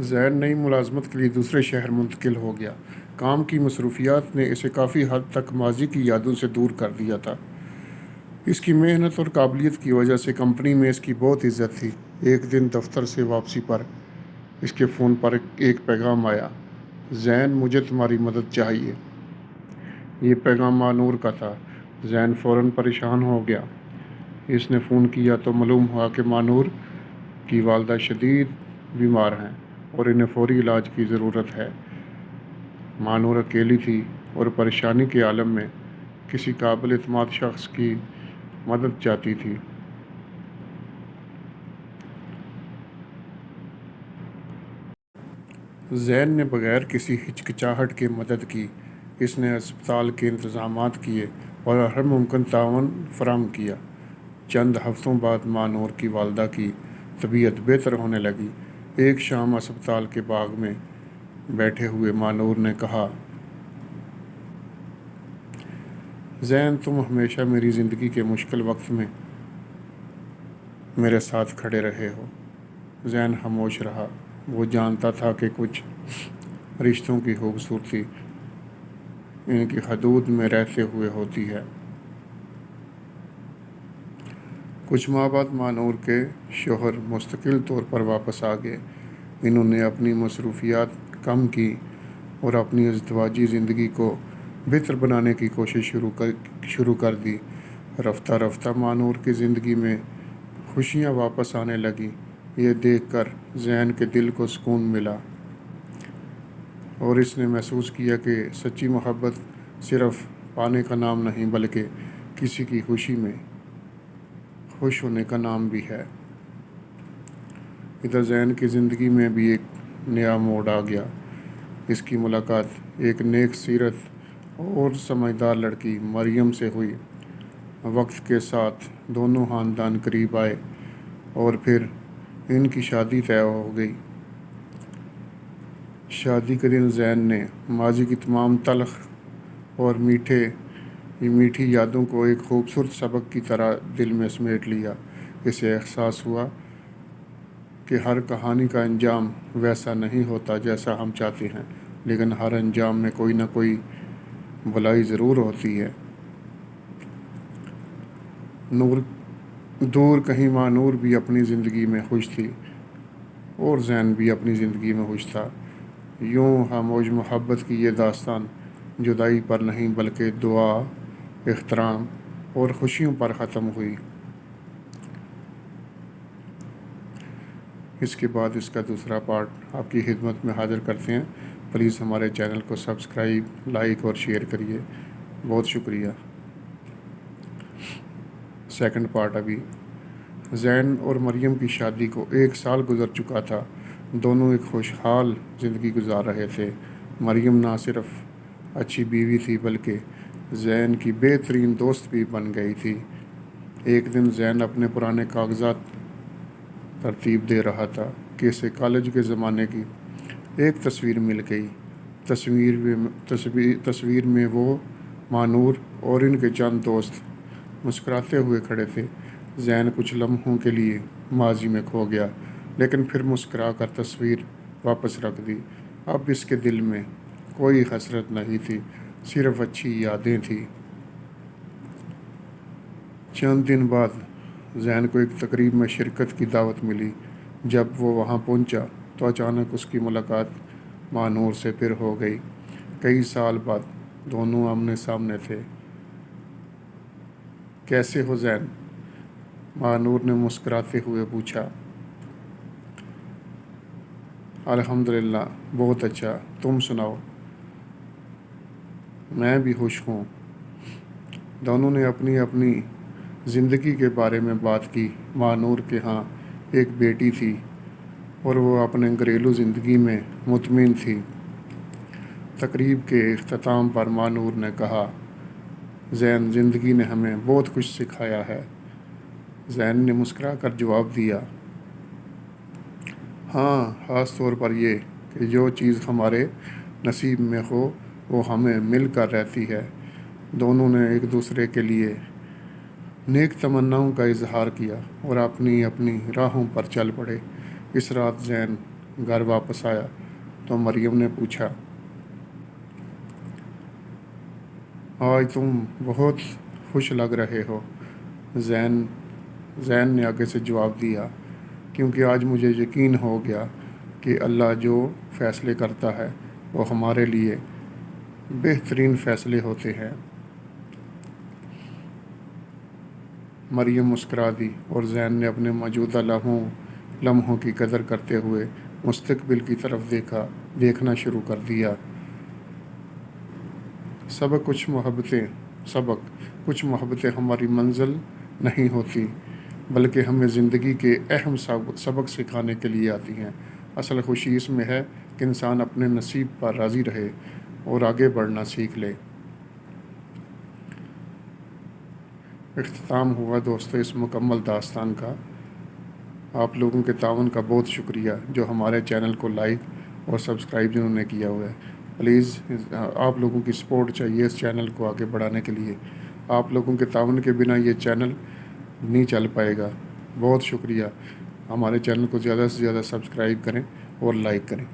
زین نئی ملازمت کے لیے دوسرے شہر منتقل ہو گیا۔ کام کی مصروفیات نے اسے کافی حد تک ماضی کی یادوں سے دور کر دیا تھا۔ اس کی محنت اور قابلیت کی وجہ سے کمپنی میں اس کی بہت عزت تھی۔ ایک دن دفتر سے واپسی پر اس کے فون پر ایک پیغام آیا: زین، مجھے تمہاری مدد چاہیے۔ یہ پیغام مانور کا تھا۔ زین فوراً پریشان ہو گیا۔ اس نے فون کیا تو معلوم ہوا کہ مانور کی والدہ شدید بیمار ہیں اور انہیں فوری علاج کی ضرورت ہے۔ مانور اکیلی تھی اور پریشانی کے عالم میں کسی قابل اعتماد شخص کی مدد چاہتی تھی۔ زین نے بغیر کسی ہچکچاہٹ کے مدد کی۔ اس نے اسپتال کے انتظامات کیے اور ہر ممکن تعاون فراہم کیا۔ چند ہفتوں بعد مانور کی والدہ کی طبیعت بہتر ہونے لگی۔ ایک شام اسپتال کے باغ میں بیٹھے ہوئے مانور نے کہا: زین، تم ہمیشہ میری زندگی کے مشکل وقت میں میرے ساتھ کھڑے رہے ہو۔ زین خاموش رہا۔ وہ جانتا تھا کہ کچھ رشتوں کی خوبصورتی ان کی حدود میں رہتے ہوئے ہوتی ہے۔ کچھ ماہ بعد مانور کے شوہر مستقل طور پر واپس آ گئے۔ انہوں نے اپنی مصروفیات کم کی اور اپنی ازدواجی زندگی کو بہتر بنانے کی کوشش شروع کر دی۔ رفتہ رفتہ مانور کی زندگی میں خوشیاں واپس آنے لگیں۔ یہ دیکھ کر زین کے دل کو سکون ملا اور اس نے محسوس کیا کہ سچی محبت صرف پانے کا نام نہیں بلکہ کسی کی خوشی میں خوش ہونے کا نام بھی ہے۔ ادھر زین کی زندگی میں بھی ایک نیا موڑ آ گیا۔ اس کی ملاقات ایک نیک سیرت اور سمجھدار لڑکی مریم سے ہوئی۔ وقت کے ساتھ دونوں خاندان قریب آئے اور پھر ان کی شادی طے ہو گئی۔ شادی کے دن زین نے ماضی کی تمام تلخ اور میٹھی یادوں کو ایک خوبصورت سبق کی طرح دل میں سمیٹ لیا۔ اسے احساس ہوا کہ ہر کہانی کا انجام ویسا نہیں ہوتا جیسا ہم چاہتے ہیں، لیکن ہر انجام میں کوئی نہ کوئی بھلائی ضرور ہوتی ہے۔ دور کہیں مانور بھی اپنی زندگی میں خوش تھی اور زین بھی اپنی زندگی میں خوش تھا۔ یوں خاموش محبت کی یہ داستان جدائی پر نہیں بلکہ دعا، احترام اور خوشیوں پر ختم ہوئی۔ اس کے بعد اس کا دوسرا پارٹ آپ کی خدمت میں حاضر کرتے ہیں۔ پلیز ہمارے چینل کو سبسکرائب، لائک اور شیئر کریے۔ بہت شکریہ۔ سیکنڈ پارٹ ابھی۔ زین اور مریم کی شادی کو 1 سال گزر چکا تھا۔ دونوں ایک خوشحال زندگی گزار رہے تھے۔ مریم نہ صرف اچھی بیوی تھی بلکہ زین کی بہترین دوست بھی بن گئی تھی۔ ایک دن زین اپنے پرانے کاغذات ترتیب دے رہا تھا کہ اسے کالج کے زمانے کی ایک تصویر مل گئی۔ تصویر میں وہ، مانور اور ان کے چند دوست مسکراتے ہوئے کھڑے تھے۔ زین کچھ لمحوں کے لیے ماضی میں کھو گیا، لیکن پھر مسکرا کر تصویر واپس رکھ دی۔ اب اس کے دل میں کوئی حسرت نہیں تھی، صرف اچھی یادیں تھیں۔ چند دن بعد زین کو ایک تقریب میں شرکت کی دعوت ملی۔ جب وہ وہاں پہنچا تو اچانک اس کی ملاقات مانور سے پھر ہو گئی۔ کئی سال بعد دونوں آمنے سامنے تھے۔ کیسے ہو زین؟ مانور نے مسکراتے ہوئے پوچھا۔ الحمدللہ، بہت اچھا، تم سناؤ؟ میں بھی خوش ہوں۔ دونوں نے اپنی اپنی زندگی کے بارے میں بات کی۔ مانور کے ہاں ایک بیٹی تھی اور وہ اپنے گھریلو زندگی میں مطمئن تھی۔ تقریب کے اختتام پر مانور نے کہا: زین، زندگی نے ہمیں بہت کچھ سکھایا ہے۔ زین نے مسکرا کر جواب دیا: ہاں، خاص طور پر یہ کہ جو چیز ہمارے نصیب میں ہو وہ ہمیں مل کر رہتی ہے۔ دونوں نے ایک دوسرے کے لیے نیک تمناؤں کا اظہار کیا اور اپنی اپنی راہوں پر چل پڑے۔ اس رات زین گھر واپس آیا تو مریم نے پوچھا، آج تم بہت خوش لگ رہے ہو۔ زین نے آگے سے جواب دیا، کیونکہ آج مجھے یقین ہو گیا کہ اللہ جو فیصلے کرتا ہے وہ ہمارے لیے بہترین فیصلے ہوتے ہیں۔ مریم مسکرا دی اور زین نے اپنے موجودہ لمحوں کی قدر کرتے ہوئے مستقبل کی طرف دیکھنا شروع کر دیا۔ سبق کچھ محبتیں ہماری منزل نہیں ہوتی، بلکہ ہمیں زندگی کے اہم سبق سکھانے کے لیے آتی ہیں۔ اصل خوشی اس میں ہے کہ انسان اپنے نصیب پر راضی رہے اور آگے بڑھنا سیکھ لے۔ اختتام ہوا دوستو اس مکمل داستان کا۔ آپ لوگوں کے تعاون کا بہت شکریہ، جو ہمارے چینل کو لائک اور سبسکرائب جنہوں نے کیا ہوا ہے۔ پلیز آپ لوگوں کی سپورٹ چاہیے اس چینل کو آگے بڑھانے کے لیے۔ آپ لوگوں کے تعاون کے بنا یہ چینل نہیں چل پائے گا۔ بہت شکریہ۔ ہمارے چینل کو زیادہ سے زیادہ سبسکرائب کریں اور لائک کریں۔